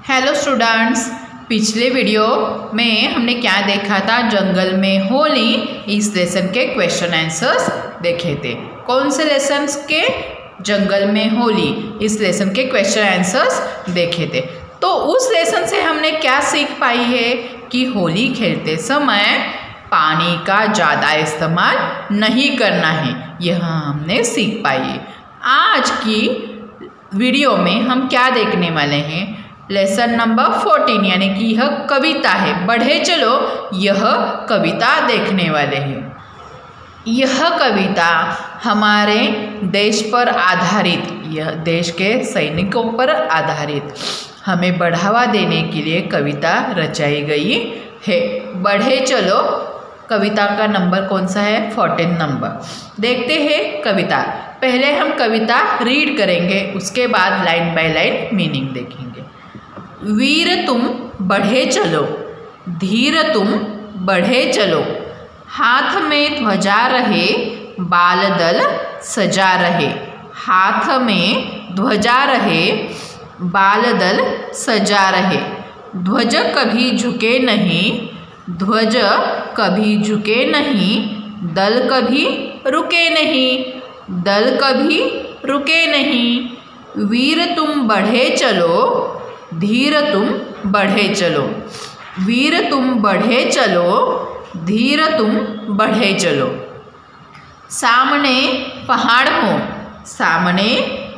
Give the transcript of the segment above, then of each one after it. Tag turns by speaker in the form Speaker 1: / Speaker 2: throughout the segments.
Speaker 1: Hello students, पिछले video में हमने क्या देखा था? जंगल में होली। इस लेसन के क्वेश्चन आंसर्स देखे थे। कौन से लेसन्स के? जंगल में होली। इस लेसन के क्वेश्चन आंसर्स देखे थे। तो उस लेसन से हमने क्या सीख पाई है कि होली खेलते समय पानी का ज़्यादा इस्तेमाल नहीं करना है। यह हमने सीख पाई है। आज की वीडियो में हम क्या देखने वाले हैं? लेसन नंबर 14, यानी कि यह कविता है। बढ़े चलो, यह कविता देखने वाले हैं। यह कविता हमारे देश पर आधारित, यह देश के सैनिकों पर आधारित हमें बढ़ावा देने के लिए कविता रचाई गई है। बढ़े चलो कविता का नंबर कौन सा है? 14 नंबर। देखते हैं कविता। पहले हम कविता रीड करेंगे, उसके बाद लाइन बाय लाइन मीनिंग देखेंगे। वीर तुम बढ़े चलो, धीर तुम बढ़े चलो, हाथ में ध्वजा रहे, बाल दल सजा रहे। हाथ में ध्वजा रहे, बाल दल सजा रहे। ध्वज कभी झुके नहीं, ध्वज कभी झुके नहीं, दल कभी रुके नहीं, दल कभी रुके नहीं। वीर तुम बढ़े चलो, धीर तुम बढ़े चलो। वीर तुम बढ़े चलो, धीर तुम बढ़े चलो। सामने पहाड़ हो, सामने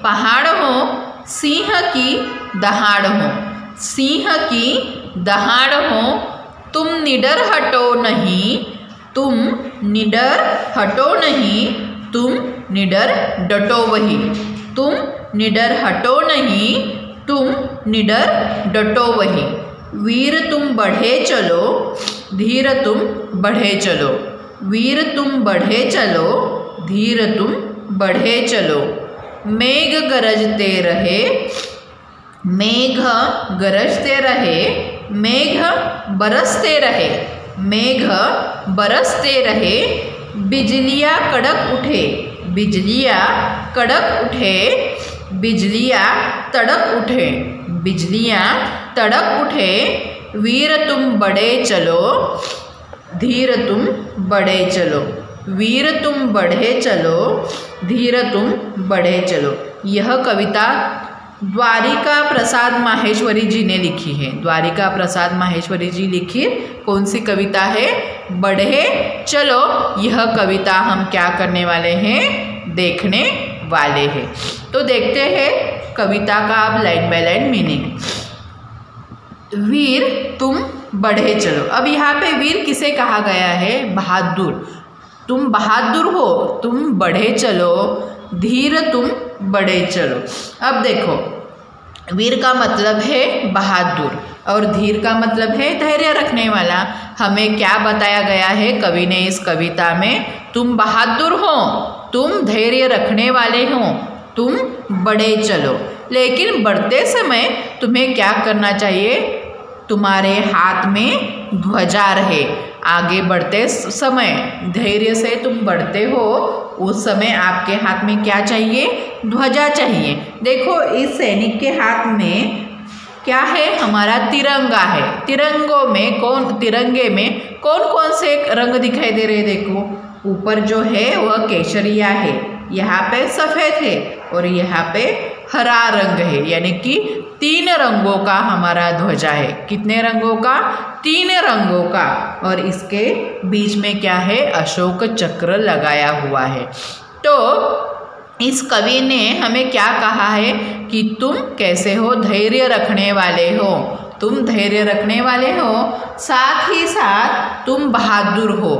Speaker 1: पहाड़ हो, सिंह की दहाड़ हो, सिंह की दहाड़ हो। तुम निडर हटो नहीं, तुम निडर हटो नहीं, तुम निडर डटो वही। तुम निडर हटो नहीं, तुम निडर डटो वही। वीर तुम बढ़े चलो, धीर तुम बढ़े चलो। वीर तुम बढ़े चलो, धीर तुम बढ़े चलो। मेघ गरजते रहे, मेघ गरजते रहे, मेघ बरसते रहे, मेघ बरसते रहे। बिजलियाँ कड़क उठे, बिजलियाँ कड़क उठे, बिजलियाँ तड़क उठे, बिजलियाँ तड़क उठे। वीर तुम बढ़े चलो, धीर तुम बढ़े चलो। वीर तुम बढ़े चलो, धीर तुम बढ़े चलो। यह कविता द्वारिका प्रसाद माहेश्वरी जी ने लिखी है। द्वारिका प्रसाद माहेश्वरी जी लिखी कौन सी कविता है? बढ़े चलो। यह कविता हम क्या करने वाले हैं? देखने वाले हैं। तो देखते हैं कविता का अब लाइन बाय लाइन मीनिंग। वीर तुम बढ़े चलो। अब यहाँ पे वीर किसे कहा गया है? बहादुर। तुम बहादुर हो, तुम बढ़े चलो। धीर तुम बढ़े चलो। अब देखो, वीर का मतलब है बहादुर और धीर का मतलब है धैर्य रखने वाला। हमें क्या बताया गया है कवि ने इस कविता में? तुम बहादुर हो, तुम धैर्य रखने वाले हो, तुम बढ़े चलो। लेकिन बढ़ते समय तुम्हें क्या करना चाहिए? तुम्हारे हाथ में ध्वजा रहे। आगे बढ़ते समय धैर्य से तुम बढ़ते हो, उस समय आपके हाथ में क्या चाहिए? ध्वजा चाहिए। देखो, इस सैनिक के हाथ में क्या है? हमारा तिरंगा है। तिरंगे में कौन कौन से रंग दिखाई दे रहे हैं? देखो, ऊपर जो है वह केसरिया है, यहाँ पे सफ़ेद है और यहाँ पे हरा रंग है, यानी कि 3 रंगों का हमारा ध्वजा है। कितने रंगों का? 3 रंगों का। और इसके बीच में क्या है? अशोक चक्र लगाया हुआ है। तो इस कवि ने हमें क्या कहा है कि तुम कैसे हो? धैर्य रखने वाले हो, तुम धैर्य रखने वाले हो, साथ ही साथ तुम बहादुर हो।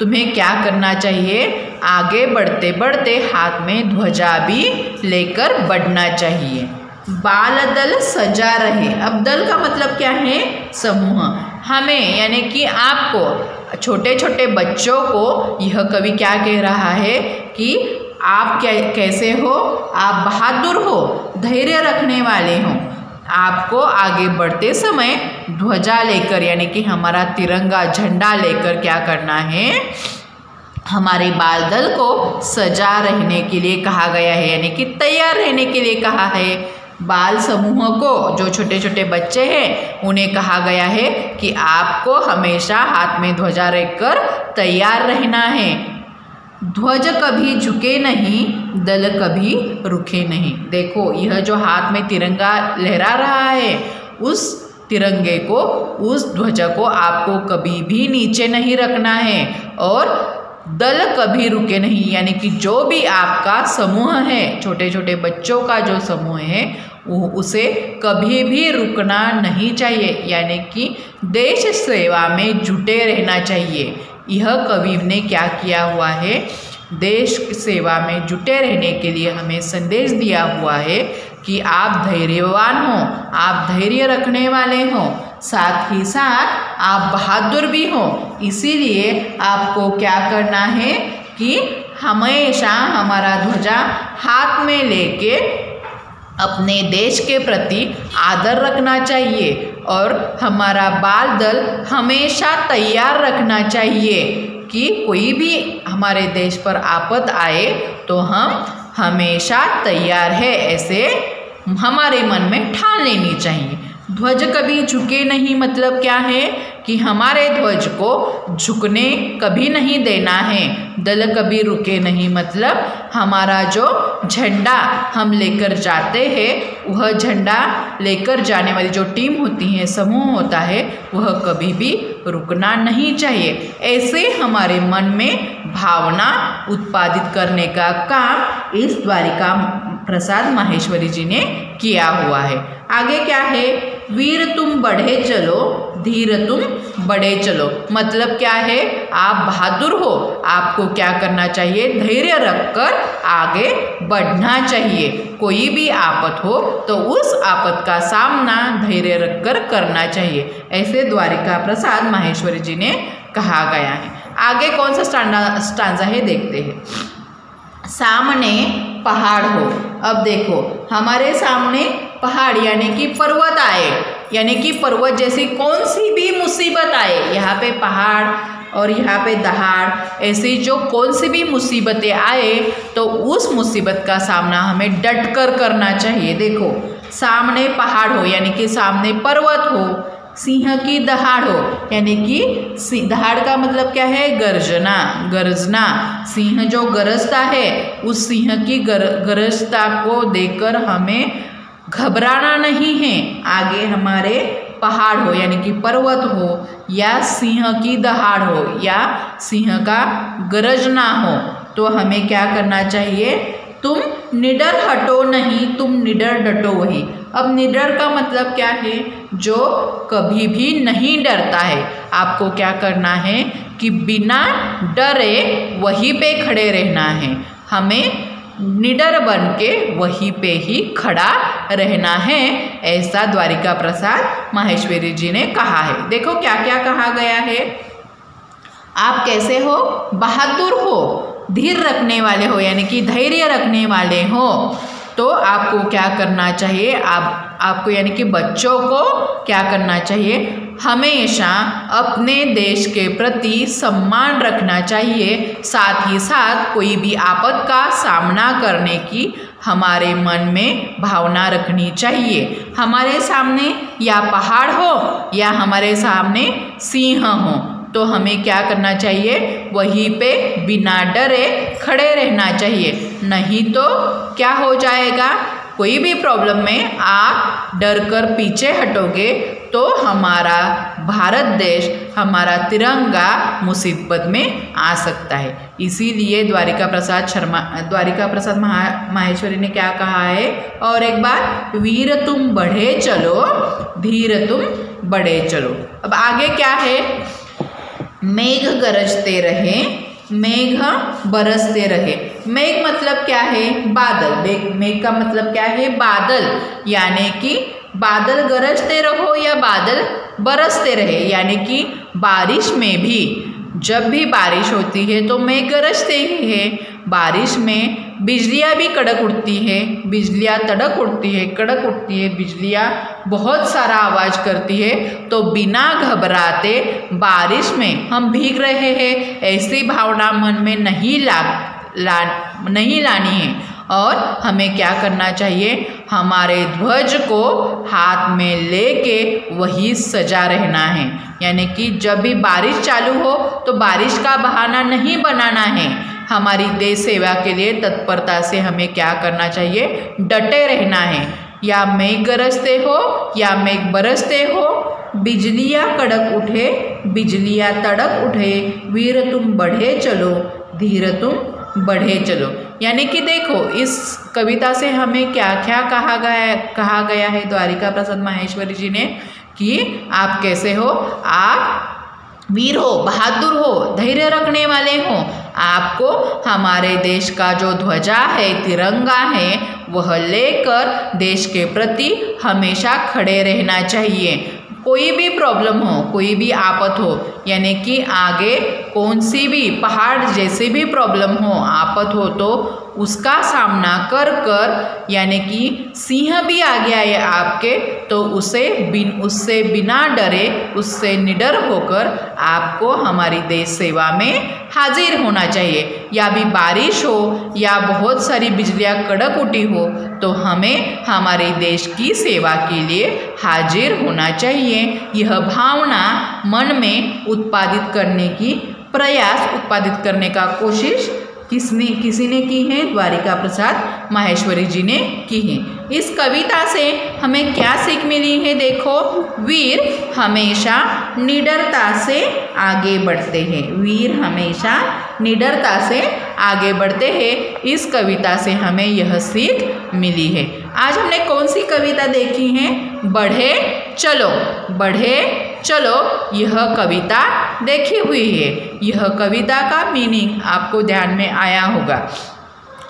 Speaker 1: तुम्हें क्या करना चाहिए? आगे बढ़ते बढ़ते हाथ में ध्वजा भी लेकर बढ़ना चाहिए। बाल दल सजा रहे। अब दल का मतलब क्या है? समूह। हमें, यानी कि आपको, छोटे छोटे बच्चों को यह कवि क्या कह रहा है कि आप कैसे हो? आप बहादुर हो, धैर्य रखने वाले हो। आपको आगे बढ़ते समय ध्वजा लेकर, यानी कि हमारा तिरंगा झंडा लेकर क्या करना है? हमारे बाल दल को सजा रहने के लिए कहा गया है, यानी कि तैयार रहने के लिए कहा है। बाल समूह को, जो छोटे छोटे बच्चे हैं, उन्हें कहा गया है कि आपको हमेशा हाथ में ध्वजा रखकर तैयार रहना है। ध्वज कभी झुके नहीं, दल कभी रुके नहीं। देखो, यह जो हाथ में तिरंगा लहरा रहा है, उस तिरंगे को, उस ध्वज को आपको कभी भी नीचे नहीं रखना है। और दल कभी रुके नहीं, यानी कि जो भी आपका समूह है, छोटे छोटे बच्चों का जो समूह है, उसे कभी भी रुकना नहीं चाहिए, यानी कि देश सेवा में जुटे रहना चाहिए। यह कवि ने क्या किया हुआ है, देश सेवा में जुटे रहने के लिए हमें संदेश दिया हुआ है कि आप धैर्यवान हो, आप धैर्य रखने वाले हो, साथ ही साथ आप बहादुर भी हो। इसीलिए आपको क्या करना है कि हमेशा हमारा ध्वजा हाथ में लेके अपने देश के प्रति आदर रखना चाहिए और हमारा बाल दल हमेशा तैयार रखना चाहिए कि कोई भी हमारे देश पर आपद आए तो हम हमेशा तैयार है, ऐसे हमारे मन में ठान लेनी चाहिए। ध्वज कभी झुके नहीं मतलब क्या है कि हमारे ध्वज को झुकने कभी नहीं देना है। दल कभी रुके नहीं मतलब हमारा जो झंडा हम लेकर जाते हैं, वह झंडा लेकर जाने वाली जो टीम होती है, समूह होता है, वह कभी भी रुकना नहीं चाहिए। ऐसे हमारे मन में भावना उत्पादित करने का काम इस द्वारिका प्रसाद माहेश्वरी जी ने किया हुआ है। आगे क्या है, वीर तुम बढ़े चलो, धीर तुम बढ़े चलो। मतलब क्या है, आप बहादुर हो, आपको क्या करना चाहिए, धैर्य रखकर आगे बढ़ना चाहिए। कोई भी आपद हो तो उस आपद का सामना धैर्य रखकर करना चाहिए, ऐसे द्वारिका प्रसाद माहेश्वरी जी ने कहा गया है। आगे कौन सा स्टांजा है देखते हैं। सामने पहाड़ हो। अब देखो, हमारे सामने पहाड़ यानी कि पर्वत आए, यानी कि पर्वत जैसी कौन सी भी मुसीबत आए, यहाँ पे पहाड़ और यहाँ पे दहाड़, ऐसी जो कौन सी भी मुसीबतें आए तो उस मुसीबत का सामना हमें डट कर करना चाहिए। देखो, सामने पहाड़ हो यानी कि सामने पर्वत हो, सिंह की दहाड़ हो यानी कि दहाड़ का मतलब क्या है, गर्जना, गरजना। सिंह जो गरजता है, उस सिंह की गरजता को देखकर हमें घबराना नहीं है। आगे हमारे पहाड़ हो यानी कि पर्वत हो, या सिंह की दहाड़ हो, या सिंह का गरजना हो, तो हमें क्या करना चाहिए, तुम निडर हटो नहीं, तुम निडर डटो वही। अब निडर का मतलब क्या है, जो कभी भी नहीं डरता है। आपको क्या करना है कि बिना डरे वहीं पे खड़े रहना है, हमें निडर बन के वहीं पे ही खड़ा रहना है, ऐसा द्वारिका प्रसाद माहेश्वरी जी ने कहा है। देखो क्या क्या कहा गया है, आप कैसे हो, बहादुर हो, धीर रखने वाले हो यानी कि धैर्य रखने वाले हो, तो आपको क्या करना चाहिए, आपको यानी कि बच्चों को क्या करना चाहिए, हमेशा अपने देश के प्रति सम्मान रखना चाहिए। साथ ही साथ कोई भी आपद का सामना करने की हमारे मन में भावना रखनी चाहिए। हमारे सामने या पहाड़ हो या हमारे सामने सिंह हो, तो हमें क्या करना चाहिए, वहीं पे बिना डरे खड़े रहना चाहिए। नहीं तो क्या हो जाएगा, कोई भी प्रॉब्लम में आप डर कर पीछे हटोगे तो हमारा भारत देश, हमारा तिरंगा मुसीबत में आ सकता है। इसीलिए द्वारिका प्रसाद माहेश्वरी ने क्या कहा है, और एक बार, वीर तुम बढ़े चलो, धीर तुम बढ़े चलो। अब आगे क्या है, मेघ गरजते रहे, मेघ बरसते रहे। मेघ मतलब क्या है, बादल। मेघ का मतलब क्या है, बादल, यानी कि बादल गरजते रहो या बादल बरसते रहे, यानी कि बारिश में भी, जब भी बारिश होती है तो मेघ गरजते ही है। बारिश में बिजलियाँ भी कड़क उड़ती है, बिजलियाँ तड़क उड़ती है, कड़क उड़ती है, बिजलियाँ बहुत सारा आवाज़ करती है। तो बिना घबराते बारिश में हम भीग रहे हैं, ऐसी भावना मन में नहीं लानी है। और हमें क्या करना चाहिए, हमारे ध्वज को हाथ में लेके वही सजा रहना है। यानी कि जब भी बारिश चालू हो तो बारिश का बहाना नहीं बनाना है। हमारी देश सेवा के लिए तत्परता से हमें क्या करना चाहिए, डटे रहना है। या मेघ गरजते हो या मेघ बरसते हो, बिजलियाँ कड़क उठे बिजलियाँ तड़क उठे, वीर तुम बढ़े चलो धीर तुम बढ़े चलो। यानी कि देखो इस कविता से हमें क्या क्या कहा गया है द्वारिका प्रसाद माहेश्वरी जी ने, कि आप कैसे हो, आप वीर हो, बहादुर हो, धैर्य रखने वाले हो। आपको हमारे देश का जो ध्वजा है, तिरंगा है, वह लेकर देश के प्रति हमेशा खड़े रहना चाहिए। कोई भी प्रॉब्लम हो, कोई भी आपत हो, यानी कि आगे कौन सी भी पहाड़ जैसे भी प्रॉब्लम हो, आपत हो, तो उसका सामना कर यानी कि सिंह भी आ गया है आपके, तो उससे बिना डरे, उससे निडर होकर आपको हमारी देश सेवा में हाजिर होना चाहिए। या भी बारिश हो या बहुत सारी बिजलियाँ कड़क उठी हो, तो हमें हमारे देश की सेवा के लिए हाजिर होना चाहिए। यह भावना मन में उत्पादित करने का कोशिश किसी ने की है, द्वारिका प्रसाद माहेश्वरी जी ने की है। इस कविता से हमें क्या सीख मिली है, देखो, वीर हमेशा निडरता से आगे बढ़ते हैं। वीर हमेशा निडरता से आगे बढ़ते हैं। इस कविता से हमें यह सीख मिली है। आज हमने कौन सी कविता देखी है, बढ़े चलो, यह कविता देखी हुई है। यह कविता का मीनिंग आपको ध्यान में आया होगा।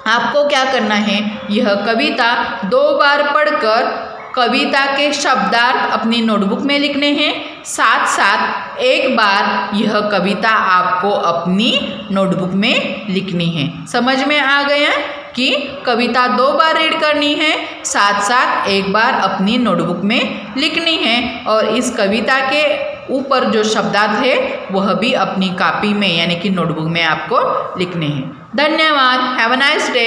Speaker 1: आपको क्या करना है, यह कविता 2 बार पढ़कर कविता के शब्दार्थ अपनी नोटबुक में लिखने हैं। साथ साथ एक बार यह कविता आपको अपनी नोटबुक में लिखनी है। समझ में आ गया कि कविता 2 बार रीड करनी है, साथ साथ एक बार अपनी नोटबुक में लिखनी है, और इस कविता के ऊपर जो शब्दार्थ है वह भी अपनी कॉपी में यानी कि नोटबुक में आपको लिखने हैं। धन्यवाद। Have a nice day.